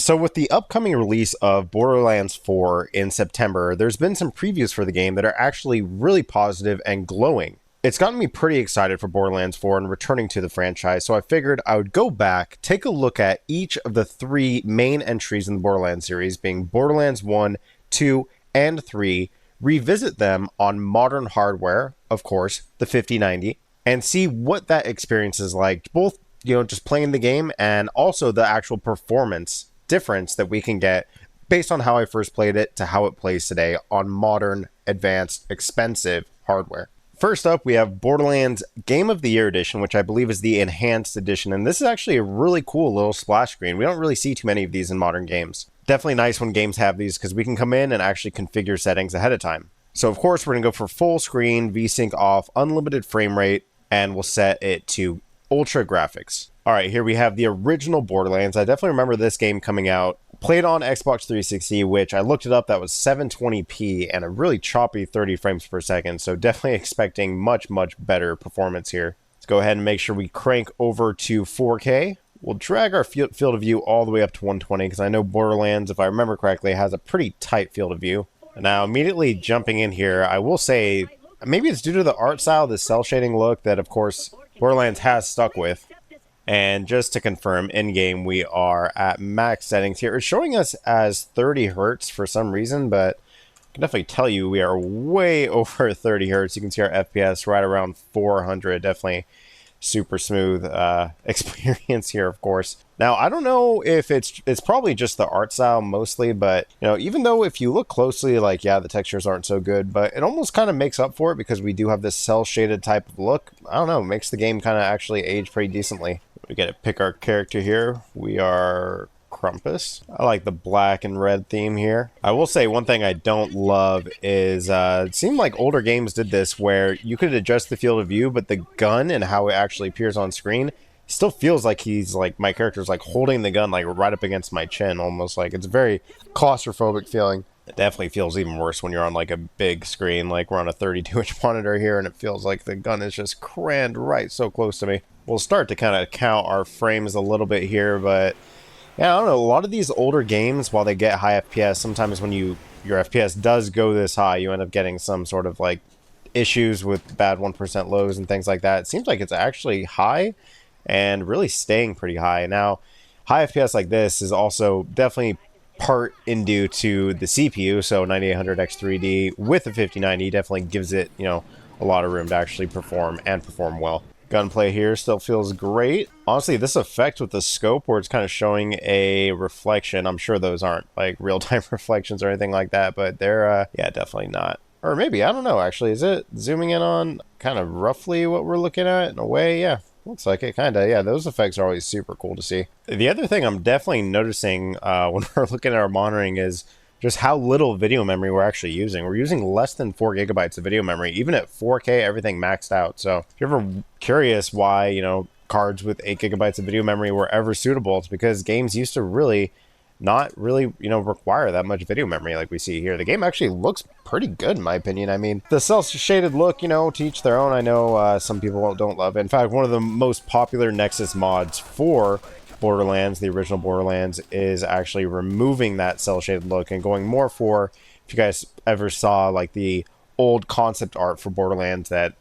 So with the upcoming release of Borderlands 4 in September, there's been some previews for the game that are actually really positive and glowing. It's gotten me pretty excited for Borderlands 4 and returning to the franchise, so I figured I would go back, take a look at each of the three main entries in the Borderlands series, being Borderlands 1, 2, and 3, revisit them on modern hardware, of course, the 5090, and see what that experience is like, both, just playing the game and also the actual performance difference that we can get based on how I first played it to how it plays today on modern, advanced, expensive hardware. First up, we have Borderlands Game of the Year Edition, which I believe is the enhanced edition, and this is actually a really cool little splash screen. We don't really see too many of these in modern games. Definitely nice when games have these because we can come in and actually configure settings ahead of time. So of course we're going to go for full screen, VSync off, unlimited frame rate, and we'll set it to ultra graphics. Alright, here we have the original Borderlands. I definitely remember this game coming out. Played on Xbox 360, which I looked it up, that was 720p and a really choppy 30 frames per second. So definitely expecting much, much better performance here. Let's go ahead and make sure we crank over to 4K. We'll drag our field of view all the way up to 120 because I know Borderlands, if I remember correctly, has a pretty tight field of view. Now, immediately jumping in here, I will say, maybe it's due to the art style, the cell shading look that, of course, Borderlands has stuck with. And just to confirm, in-game we are at max settings here. It's showing us as 30 hertz for some reason, but I can definitely tell you we are way over 30 hertz. You can see our FPS right around 400. Definitely super smooth experience here, of course. Now, I don't know if it's probably just the art style mostly, but even though if you look closely, like, yeah, the textures aren't so good, but it almost kind of makes up for it because we do have this cell shaded type of look. I don't know, makes the game kind of actually age pretty decently. We get to pick our character here. We are Krampus. I like the black and red theme here. I will say one thing I don't love is it seemed like older games did this where you could adjust the field of view, but the gun and how it actually appears on screen still feels like my character's like holding the gun like right up against my chin, almost like it's a very claustrophobic feeling. It definitely feels even worse when you're on like a big screen, like we're on a 32-inch monitor here and it feels like the gun is just crammed right so close to me. We'll start to kind of count our frames a little bit here, but yeah, I don't know, a lot of these older games, while they get high FPS, sometimes when your FPS does go this high, you end up getting some sort of like issues with bad 1% lows and things like that. It seems like it's actually high and really staying pretty high. Now, high FPS like this is also definitely part in due to the CPU, so 9800X3D with the 5090 definitely gives it, a lot of room to actually perform well. Gunplay here still feels great. Honestly, this effect with the scope where it's kind of showing a reflection, I'm sure those aren't like real-time reflections or anything like that, but they're, yeah, definitely not. Or maybe, I don't know, actually. Is it zooming in on kind of roughly what we're looking at in a way? Yeah, looks like it, kind of. Yeah, those effects are always super cool to see. The other thing I'm definitely noticing when we're looking at our monitoring is just how little video memory we're actually using. We're using less than 4 gigabytes of video memory, even at 4K, everything maxed out. So if you're ever curious why, cards with 8 gigabytes of video memory were ever suitable, it's because games used to not really, require that much video memory like we see here. The game actually looks pretty good, in my opinion. I mean, the cel-shaded look, to each their own. I know some people don't love it. In fact, one of the most popular Nexus mods for Borderlands, the original Borderlands, is actually removing that cel-shaded look and going more for, if you guys ever saw like the old concept art for Borderlands that,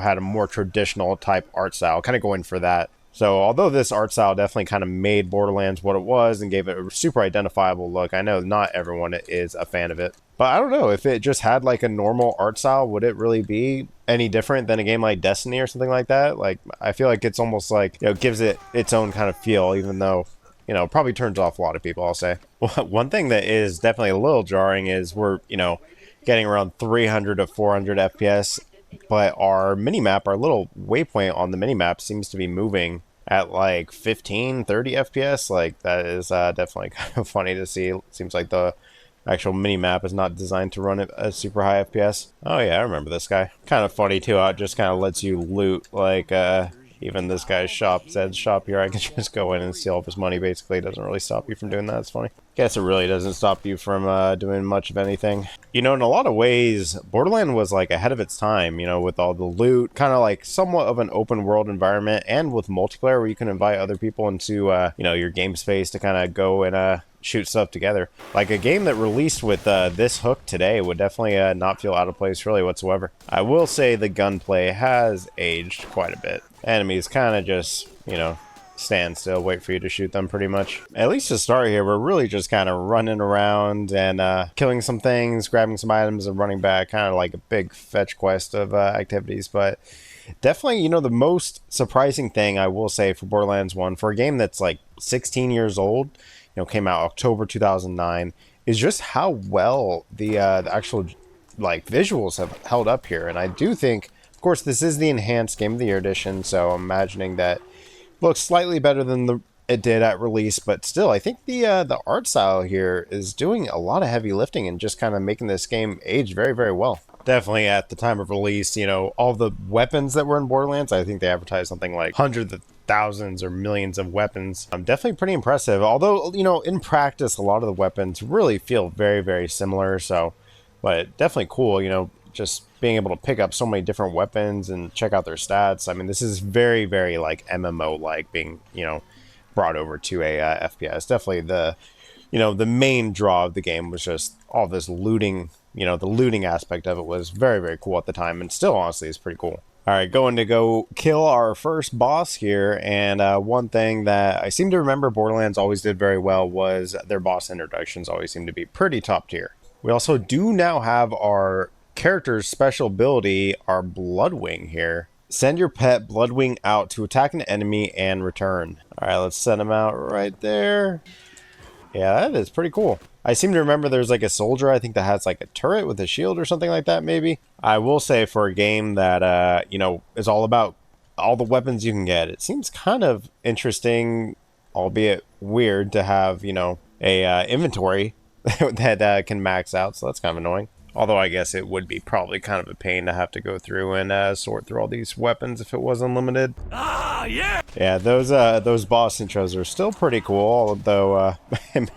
had a more traditional type art style, kind of going for that. So although this art style definitely kind of made Borderlands what it was and gave it a super identifiable look, I know not everyone is a fan of it. But I don't know, if it just had like a normal art style, would it really be any different than a game like Destiny or something like that? Like, I feel like it's almost like, gives it its own kind of feel, even though, probably turns off a lot of people, I'll say. Well, one thing that is definitely a little jarring is we're, getting around 300 to 400 FPS, but our minimap, our little waypoint on the minimap seems to be moving at like 15, 30 FPS. Like, that is definitely kind of funny to see. It seems like the actual minimap is not designed to run at a super high FPS. Oh yeah, I remember this guy. Kind of funny too, how it just kind of lets you loot, like, even this guy's shop, Zed's shop here, I can just go in and steal up his money, basically. It doesn't really stop you from doing that. It's funny. Guess it really doesn't stop you from doing much of anything. In a lot of ways, Borderlands was like ahead of its time, with all the loot, kind of like somewhat of an open world environment, and with multiplayer where you can invite other people into, your game space to kind of go and shoot stuff together. Like a game that released with this hook today would definitely not feel out of place really whatsoever. I will say the gunplay has aged quite a bit. Enemies kind of just, you know, stand still, wait for you to shoot them pretty much. At least to start here, we're really just kind of running around and killing some things, grabbing some items and running back, kind of like a big fetch quest of activities. But definitely, you know, the most surprising thing I will say for Borderlands 1, for a game that's like 16 years old, you know, came out October 2009, is just how well the actual like visuals have held up here. And I do think, of course, this is the enhanced Game of the Year edition, so I'm imagining that looks slightly better than it did at release, but still, I think the art style here is doing a lot of heavy lifting and just kind of making this game age very, very well. Definitely at the time of release, you know, all the weapons that were in Borderlands, I think they advertised something like hundreds of thousands or millions of weapons. Definitely pretty impressive. Although, you know, in practice, a lot of the weapons really feel very, very similar. So, but definitely cool, you know, just being able to pick up so many different weapons and check out their stats. I mean, this is very, very like MMO-like being, you know, brought over to a FPS. Definitely the, you know, the main draw of the game was just all this looting. You know, the looting aspect of it was very, very cool at the time, and still, honestly, is pretty cool. All right, going to go kill our first boss here, and one thing that I seem to remember Borderlands always did very well was their boss introductions always seem to be pretty top tier. We also do now have our character's special ability, our Bloodwing here. Send your pet Bloodwing out to attack an enemy and return. All right, let's send him out right there. Yeah, that is pretty cool. I seem to remember there's like a soldier, I think, that has like a turret with a shield or something like that, maybe. I will say for a game that, you know, is all about all the weapons you can get, it seems kind of interesting, albeit weird, to have, you know, a inventory that can max out, so that's kind of annoying. Although I guess it would be probably kind of a pain to have to go through and sort through all these weapons if it was unlimited. Ah, yeah! Yeah, those boss intros are still pretty cool, although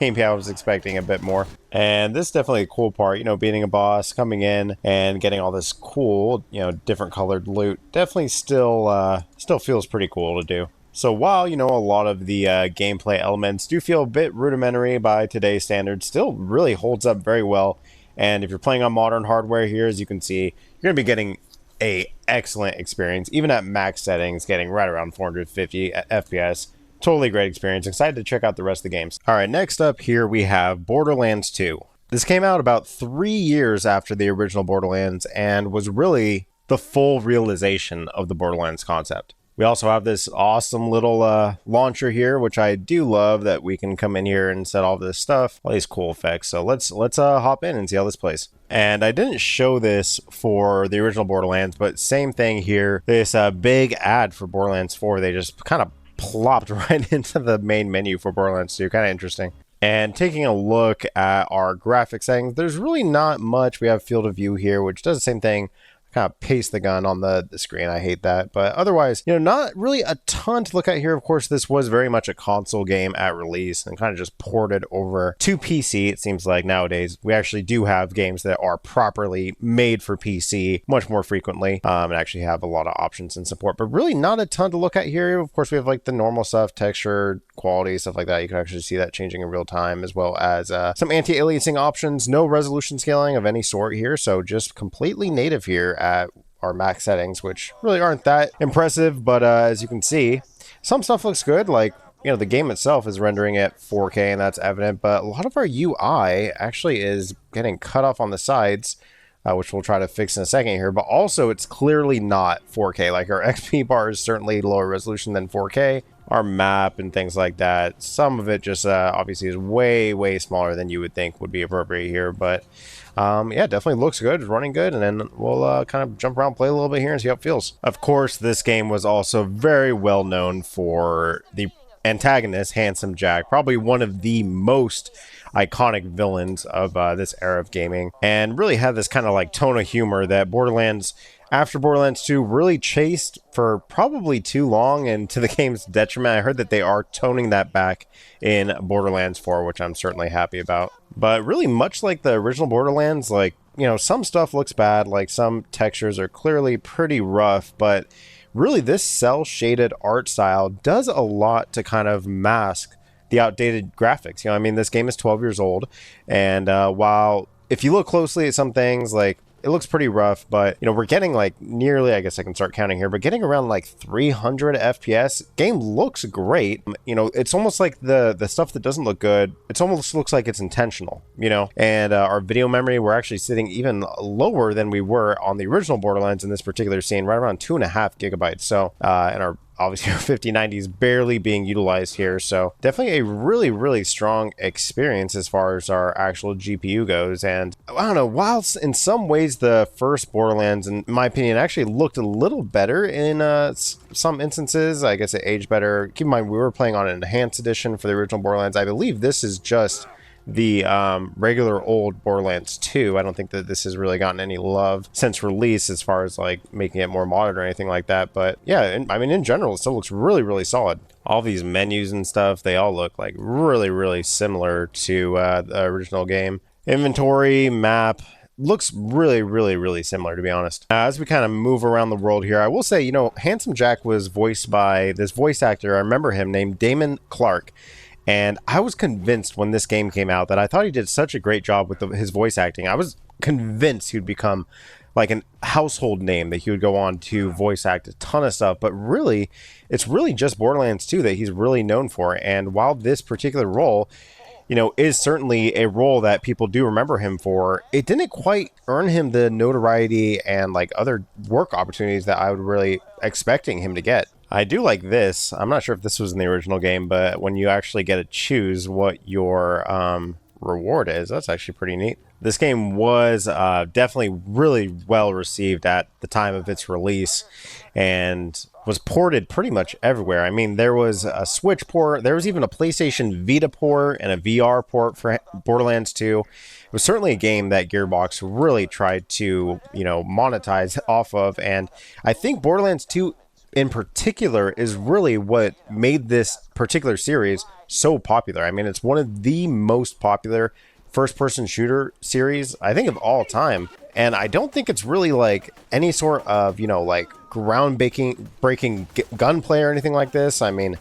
maybe I was expecting a bit more. And this is definitely a cool part, you know, beating a boss, coming in and getting all this cool, you know, different colored loot. Definitely still feels pretty cool to do. So while, you know, a lot of the gameplay elements do feel a bit rudimentary by today's standards, still really holds up very well. And if you're playing on modern hardware here, as you can see, you're going to be getting a excellent experience, even at max settings, getting right around 450 FPS. Totally great experience. Excited to check out the rest of the games. All right, next up here we have Borderlands 2. This came out about 3 years after the original Borderlands and was really the full realization of the Borderlands concept. We also have this awesome little launcher here, which I do love, that we can come in here and set all this stuff, all these cool effects. So let's hop in and see how this plays. And I didn't show this for the original Borderlands, but same thing here. This big ad for Borderlands 4, they just kind of plopped right into the main menu for Borderlands 2. Kind of interesting. And taking a look at our graphic settings, there's really not much. We have field of view here, which does the same thing. Kind of paste the gun on the screen. I hate that. But otherwise, you know, not really a ton to look at here. Of course, this was very much a console game at release and kind of just ported over to PC. It seems like nowadays we actually do have games that are properly made for PC much more frequently and actually have a lot of options and support. But really not a ton to look at here. Of course, we have like the normal stuff, texture, quality, stuff like that. You can actually see that changing in real time, as well as some anti-aliasing options. No resolution scaling of any sort here. So just completely native here at our max settings, which really aren't that impressive, but as you can see, some stuff looks good. Like, you know, the game itself is rendering at 4K, and that's evident, but a lot of our UI actually is getting cut off on the sides, which we'll try to fix in a second here, but also it's clearly not 4K. Like, our XP bar is certainly lower resolution than 4K. Our map and things like that, some of it just obviously is way smaller than you would think would be appropriate here, but yeah, definitely looks good, it's running good, and then we'll kind of jump around, play a little bit here and see how it feels. Of course, this game was also very well known for the antagonist, Handsome Jack, probably one of the most iconic villains of this era of gaming, and really had this kind of like tone of humor that Borderlands, after Borderlands 2, really chased for probably too long, and to the game's detriment. I heard that they are toning that back in Borderlands 4, which I'm certainly happy about. But really, much like the original Borderlands, like, you know, some stuff looks bad, like some textures are clearly pretty rough, but really this cel-shaded art style does a lot to kind of mask the outdated graphics. You know, I mean, this game is 12 years old, and while if you look closely at some things, like it looks pretty rough, but you know, we're getting like nearly, I guess I can start counting here, but getting around like 300 FPS. Game looks great. You know, it's almost like the stuff that doesn't look good, it's almost looks like it's intentional, you know. And our video memory, we're actually sitting even lower than we were on the original Borderlands in this particular scene, right around 2.5 gigabytes. So and our obviously our 5090 is barely being utilized here, so definitely a really strong experience as far as our actual GPU goes. And I don't know, whilst in some ways the first Borderlands, in my opinion, actually looked a little better in some instances, I guess it aged better. Keep in mind, we were playing on an enhanced edition for the original Borderlands. I believe this is just the regular old Borderlands 2. I don't think that this has really gotten any love since release as far as like making it more modern or anything like that. But yeah, I mean, in general, it still looks really solid. All these menus and stuff, they all look like really similar to the original game. Inventory, map, looks really similar, to be honest. As we kind of move around the world here, I will say, you know, Handsome Jack was voiced by this voice actor, I remember him, named Damon Clark. And I was convinced when this game came out that I thought he did such a great job with his voice acting. I was convinced he'd become like an household name, that he would go on to voice act a ton of stuff. But really, it's really just Borderlands 2 that he's really known for. And while this particular role, you know, is certainly a role that people do remember him for, it didn't quite earn him the notoriety and like other work opportunities that I would really expecting him to get. I do like this. I'm not sure if this was in the original game, but when you actually get to choose what your reward is, that's actually pretty neat. This game was definitely really well received at the time of its release and was ported pretty much everywhere. I mean, there was a Switch port, there was even a PlayStation Vita port and a VR port for Borderlands 2. It was certainly a game that Gearbox really tried to, you know, monetize off of, and I think Borderlands 2 in particular is really what made this particular series so popular. I mean, it's one of the most popular first-person shooter series, I think, of all time. And I don't think it's really like any sort of, you know, like breaking gunplay or anything like this. I mean,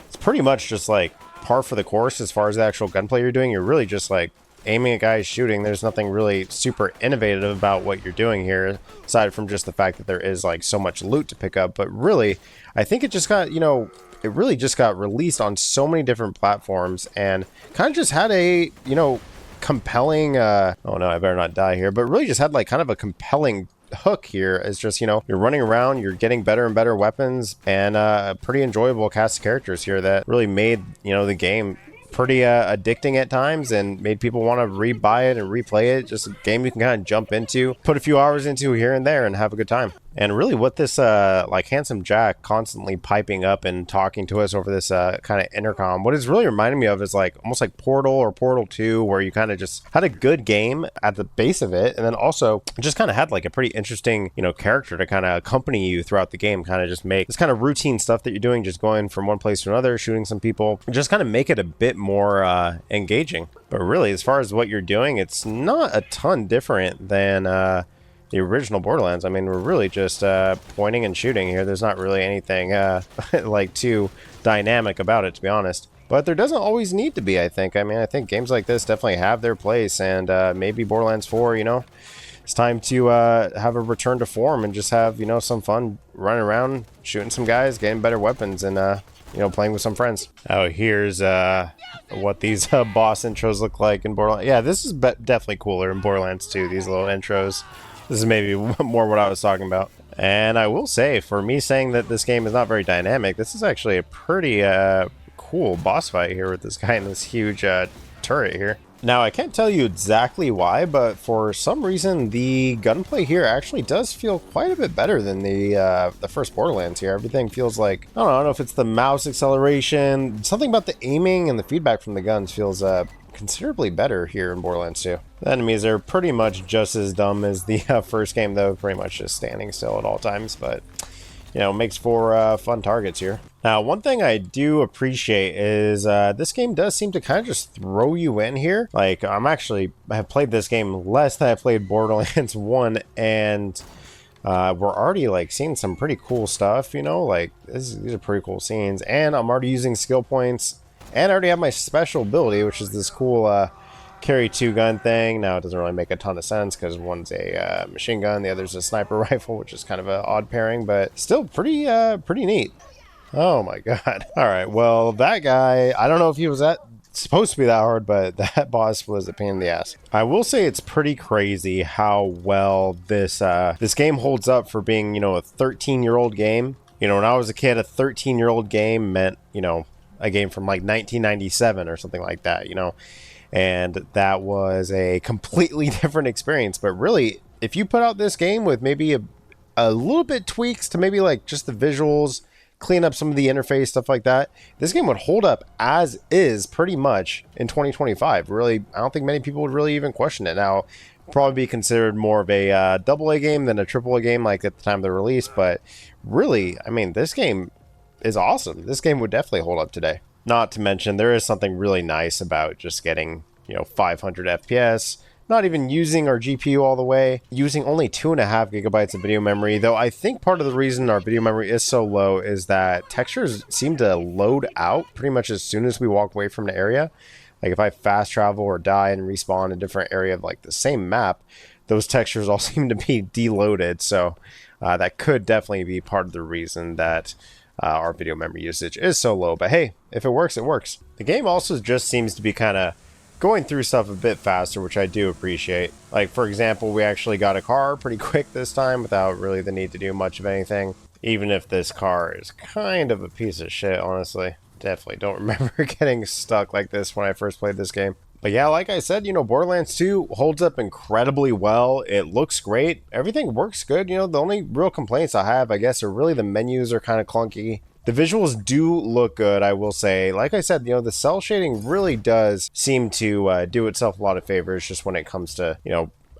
it's pretty much just like par for the course as far as the actual gunplay you're doing. You're really just like aiming at guys, shooting. There's nothing really super innovative about what you're doing here, aside from just the fact that there is like so much loot to pick up. But really, I think it just got, you know, it really just got released on so many different platforms and kind of just had a, you know, compelling, oh no, I better not die here, but really just had like kind of a compelling hook here. Is just, you know, you're running around, you're getting better and better weapons, and a pretty enjoyable cast of characters here that really made, you know, the game pretty addicting at times and made people want to rebuy it and replay it. Just a game you can kind of jump into, put a few hours into here and there and have a good time. And really what this like Handsome Jack constantly piping up and talking to us over this kind of intercom, what it's really reminding me of is like almost like Portal or Portal 2, where you kind of just had a good game at the base of it, and then also just kind of had like a pretty interesting, you know, character to kind of accompany you throughout the game, kind of just make this kind of routine stuff that you're doing, just going from one place to another, shooting some people, just kind of make it a bit more engaging. But really, as far as what you're doing, it's not a ton different than the original Borderlands. I mean, we're really just pointing and shooting here. There's not really anything like too dynamic about it, to be honest. But there doesn't always need to be, I think. I mean, I think games like this definitely have their place, and maybe Borderlands 4, you know, it's time to have a return to form and just have, you know, some fun running around, shooting some guys, getting better weapons, and you know, playing with some friends. Oh, here's what these boss intros look like in Borderlands. Yeah, this is definitely cooler in Borderlands 2, these little intros. This is maybe more what I was talking about. And I will say, for me saying that this game is not very dynamic, this is actually a pretty cool boss fight here with this guy in this huge turret here. Now, I can't tell you exactly why, but for some reason, the gunplay here actually does feel quite a bit better than the first Borderlands here. Everything feels like, I don't know if it's the mouse acceleration, something about the aiming and the feedback from the guns feels considerably better here in Borderlands 2. The enemies are pretty much just as dumb as the first game, though, pretty much just standing still at all times, but, you know, makes for fun targets here. Now, one thing I do appreciate is this game does seem to kind of just throw you in here. Like, I have played this game less than I played Borderlands 1, and we're already, like, seeing some pretty cool stuff, you know? Like, these are pretty cool scenes, and I'm already using skill points And I already have my special ability, which is this cool carry 2 gun thing. Now, it doesn't really make a ton of sense because one's a machine gun, the other's a sniper rifle, which is kind of an odd pairing, but still pretty neat. Oh my god. Alright, well, that guy, I don't know if he was supposed to be that hard, but that boss was a pain in the ass. I will say it's pretty crazy how well this game holds up for being, a 13-year-old game. When I was a kid, a 13-year-old game meant, a game from like 1997 or something like that, and that was a completely different experience. But really, if you put out this game with maybe a little bit tweaks to maybe like just the visuals, clean up some of the interface, stuff like that, this game would hold up as is pretty much in 2025. Really, I don't think many people would really even question it. Now, probably be considered more of a AA game than a AAA game like at the time of the release, but really, I mean, this game is awesome. This game would definitely hold up today. Not to mention, there is something really nice about just getting, 500 FPS, not even using our GPU all the way, using only 2.5 gigabytes of video memory, though I think part of the reason our video memory is so low is that textures seem to load out pretty much as soon as we walk away from the area. Like if I fast travel or die and respawn in a different area of like the same map, those textures all seem to be deloaded, so that could definitely be part of the reason that our video memory usage is so low. But hey, if it works, it works. The game also just seems to be kind of going through stuff a bit faster, which I do appreciate. Like, for example, we actually got a car pretty quick this time without really the need to do much of anything. Even if this car is kind of a piece of shit, honestly. Definitely don't remember getting stuck like this when I first played this game. But yeah, like I said, Borderlands 2 holds up incredibly well. It looks great. Everything works good. The only real complaints I have, I guess, are really the menus are kind of clunky. The visuals do look good, I will say. Like I said, the cell shading really does seem to do itself a lot of favors just when it comes to,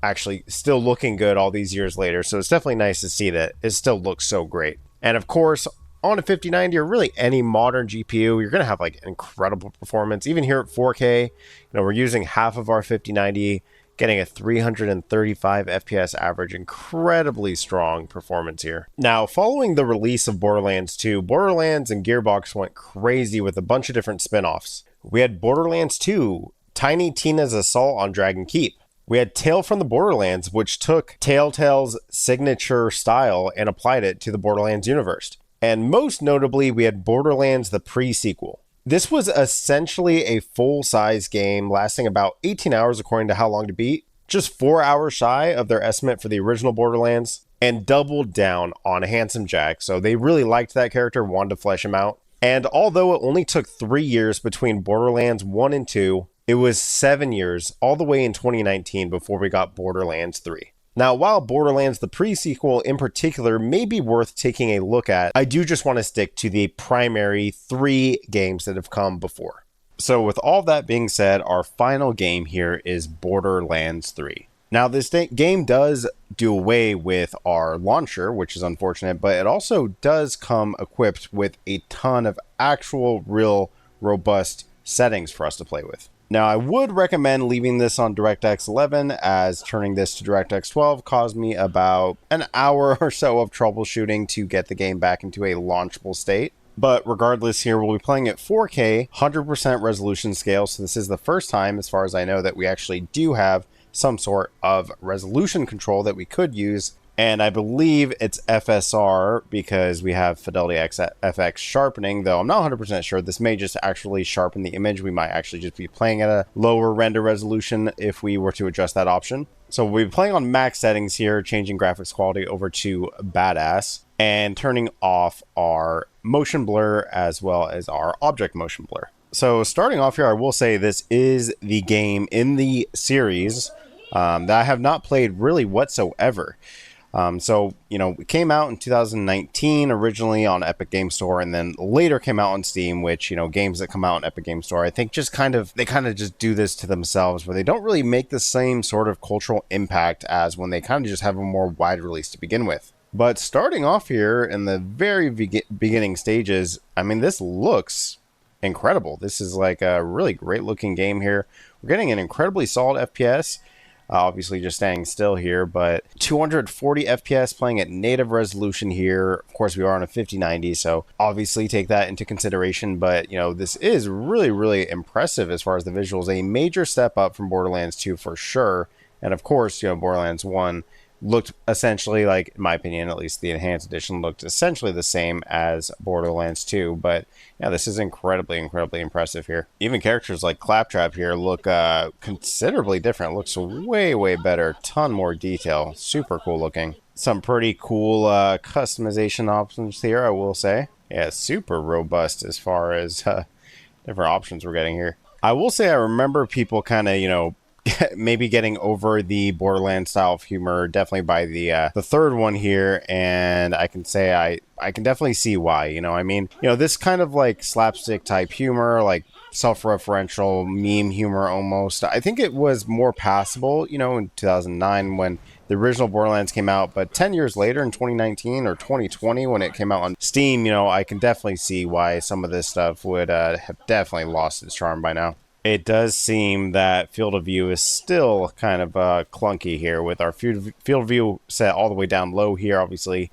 actually still looking good all these years later. So it's definitely nice to see that it still looks so great. And of course, on a 5090 or really any modern GPU, you're going to have like incredible performance. Even here at 4K, we're using half of our 5090, getting a 335 FPS average. Incredibly strong performance here. Now, following the release of Borderlands 2, Borderlands and Gearbox went crazy with a bunch of different spin-offs. We had Borderlands 2, Tiny Tina's Assault on Dragon Keep. We had Tale from the Borderlands, which took Telltale's signature style and applied it to the Borderlands universe. And most notably, we had Borderlands the pre-sequel. This was essentially a full-size game lasting about 18 hours according to How Long to Beat, just 4 hours shy of their estimate for the original Borderlands, and doubled down on Handsome Jack. So they really liked that character, wanted to flesh him out. And although it only took 3 years between Borderlands 1 and 2, it was 7 years all the way in 2019 before we got Borderlands 3. Now, while Borderlands the pre-sequel in particular may be worth taking a look at, I do just want to stick to the primary 3 games that have come before. So with all that being said, our final game here is Borderlands 3. Now, this game does do away with our launcher, which is unfortunate, but it also does come equipped with a ton of actual, real, robust settings for us to play with. Now, I would recommend leaving this on DirectX 11, as turning this to DirectX 12 caused me about an hour or so of troubleshooting to get the game back into a launchable state. But regardless, here we'll be playing at 4K, 100% resolution scale, so this is the first time, as far as I know, that we actually do have some sort of resolution control that we could use. And I believe it's FSR because we have Fidelity FX sharpening, though I'm not 100% sure. This may just actually sharpen the image. We might actually just be playing at a lower render resolution if we were to adjust that option. So we'll be playing on max settings here, changing graphics quality over to badass, and turning off our motion blur as well as our object motion blur. So starting off here, I will say this is the game in the series that I have not played really whatsoever. It came out in 2019 originally on Epic Game Store, and then later came out on Steam, which, games that come out on Epic Game Store, I think they kind of just do this to themselves, where they don't really make the same sort of cultural impact as when they kind of just have a more wide release to begin with. But starting off here in the very beginning stages, I mean, this looks incredible. This is like a really great looking game here. We're getting an incredibly solid FPS. Obviously just standing still here, but 240 FPS playing at native resolution here. Of course, we are on a 5090, so obviously take that into consideration. But, this is really, really impressive as far as the visuals. A major step up from Borderlands 2 for sure. And of course, Borderlands 1 looked essentially like, in my opinion, at least the enhanced edition looked essentially the same as Borderlands 2. But yeah, this is incredibly, incredibly impressive here. Even characters like Claptrap here look considerably different. Looks way, way better. Ton more detail. Super cool looking. Some pretty cool customization options here, I will say. Yeah, super robust as far as different options we're getting here. I will say I remember people kind of, maybe getting over the Borderlands style of humor definitely by the third one here, and I can say I can definitely see why. This kind of like slapstick type humor, like self-referential meme humor almost, I think it was more passable, in 2009 when the original Borderlands came out, but 10 years later in 2019 or 2020 when it came out on Steam, I can definitely see why some of this stuff would have definitely lost its charm by now. It does seem that field of view is still kind of clunky here with our field of view set all the way down low here, obviously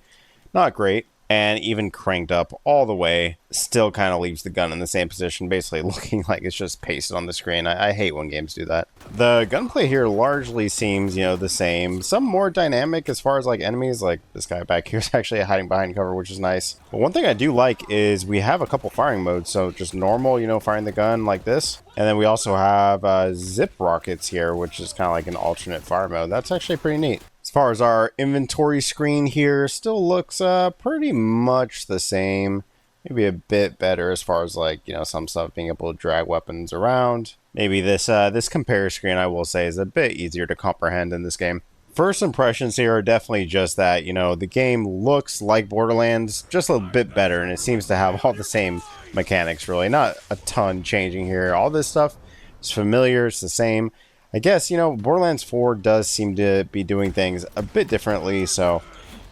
not great. And even cranked up all the way, still kind of leaves the gun in the same position, basically looking like it's just pasted on the screen. I hate when games do that. The gunplay here largely seems, the same. Some more dynamic as far as like enemies, like this guy back here is actually hiding behind cover, which is nice. But one thing I do like is we have a couple firing modes. So just normal, firing the gun like this. And then we also have zip rockets here, which is kind of like an alternate fire mode. That's actually pretty neat. As far as our inventory screen here, still looks pretty much the same. Maybe a bit better as far as like, some stuff being able to drag weapons around. Maybe this compare screen, I will say, is a bit easier to comprehend in this game. First impressions here are definitely just that, the game looks like Borderlands, just a bit better, and it seems to have all the same mechanics, really. Not a ton changing here. All this stuff is familiar, it's the same. I guess, Borderlands 4 does seem to be doing things a bit differently, so,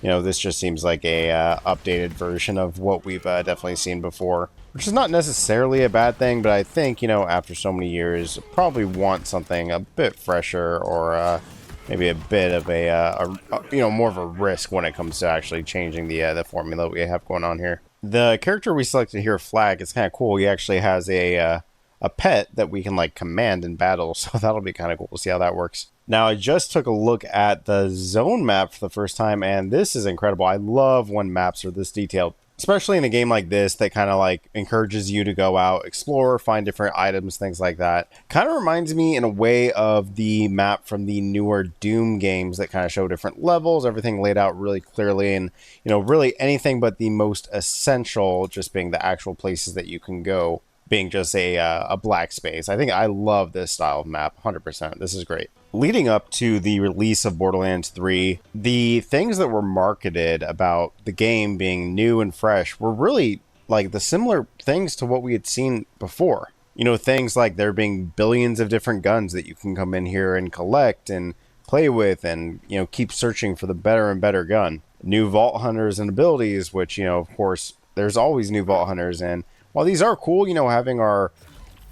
this just seems like a updated version of what we've definitely seen before, which is not necessarily a bad thing, but I think, after so many years, probably want something a bit fresher or maybe a bit of more of a risk when it comes to actually changing the formula we have going on here. The character we selected here, Flag, is kind of cool. He actually has a pet that we can like command in battle, so that'll be kind of cool to see how that works. Now, I just took a look at the zone map for the first time, and this is incredible. I love when maps are this detailed, especially in a game like this that kind of like encourages you to go out, explore, find different items, things like that. Kind of reminds me in a way of the map from the newer Doom games that kind of show different levels, everything laid out really clearly, and really anything but the most essential just being the actual places that you can go being just a black space. I think I love this style of map, 100%. This is great. Leading up to the release of Borderlands 3, the things that were marketed about the game being new and fresh were really like the similar things to what we had seen before. Things like there being billions of different guns that you can come in here and collect and play with and, keep searching for the better and better gun. New Vault Hunters and abilities, which, of course, there's always new Vault Hunters, and while these are cool, having our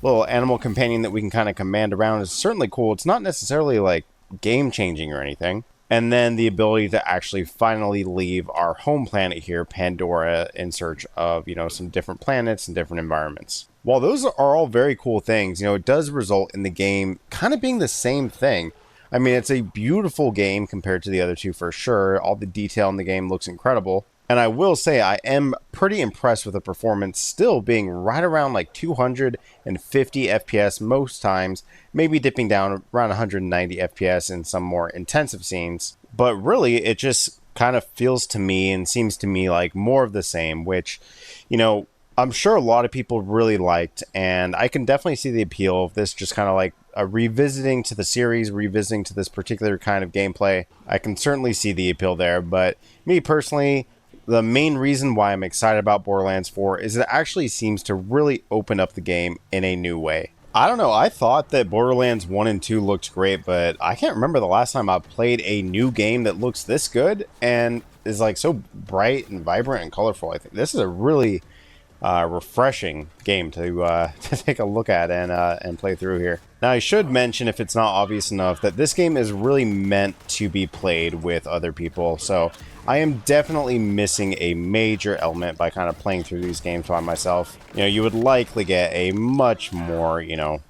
little animal companion that we can kind of command around is certainly cool. It's not necessarily like game changing or anything. And then the ability to actually finally leave our home planet here, Pandora, in search of, some different planets and different environments. While those are all very cool things, it does result in the game kind of being the same thing. I mean, it's a beautiful game compared to the other two for sure. All the detail in the game looks incredible. And I will say I am pretty impressed with the performance still being right around like 250 FPS most times, maybe dipping down around 190 FPS in some more intensive scenes. But really, it just kind of feels to me and seems to me like more of the same, which, I'm sure a lot of people really liked. And I can definitely see the appeal of this, just kind of like a revisiting to the series, revisiting to this particular kind of gameplay. I can certainly see the appeal there. But me personally, the main reason why I'm excited about Borderlands 4 is it actually seems to really open up the game in a new way. I don't know, I thought that Borderlands 1 and 2 looked great, but I can't remember the last time I played a new game that looks this good and is like so bright and vibrant and colorful. I think this is a really refreshing game to to take a look at and play through here. Now, I should mention, if it's not obvious enough, that this game is really meant to be played with other people. So I am definitely missing a major element by kind of playing through these games by myself. You know, you would likely get a much more, you know,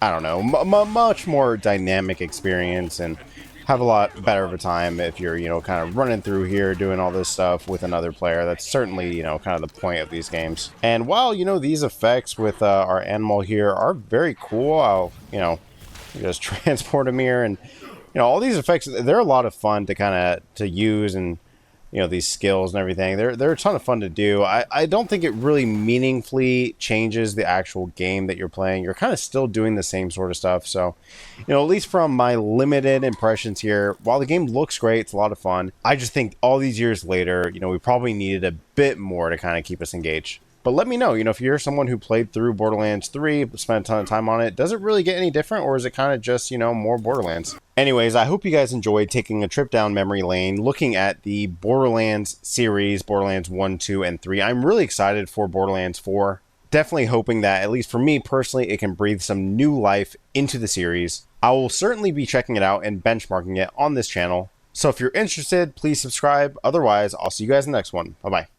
I don't know, much more dynamic experience and have a lot better of a time if you're, you know, kind of running through here doing all this stuff with another player. That's certainly, you know, kind of the point of these games. And while, you know, these effects with our animal here are very cool, I'll, you know, just transport him here, and, you know, all these effects, they're a lot of fun to kind of to use, and, you know, these skills and everything, they're a ton of fun to do. I don't think it really meaningfully changes the actual game that you're playing. You're kind of still doing the same sort of stuff. So, you know, at least from my limited impressions here, while the game looks great, it's a lot of fun, I just think all these years later, you know, we probably needed a bit more to kind of keep us engaged. But let me know, you know, if you're someone who played through Borderlands 3, spent a ton of time on it, does it really get any different, or is it kind of just, you know, more Borderlands? Anyways, I hope you guys enjoyed taking a trip down memory lane, looking at the Borderlands series, Borderlands 1, 2, and 3. I'm really excited for Borderlands 4. Definitely hoping that, at least for me personally, it can breathe some new life into the series. I will certainly be checking it out and benchmarking it on this channel. So if you're interested, please subscribe. Otherwise, I'll see you guys in the next one. Bye-bye.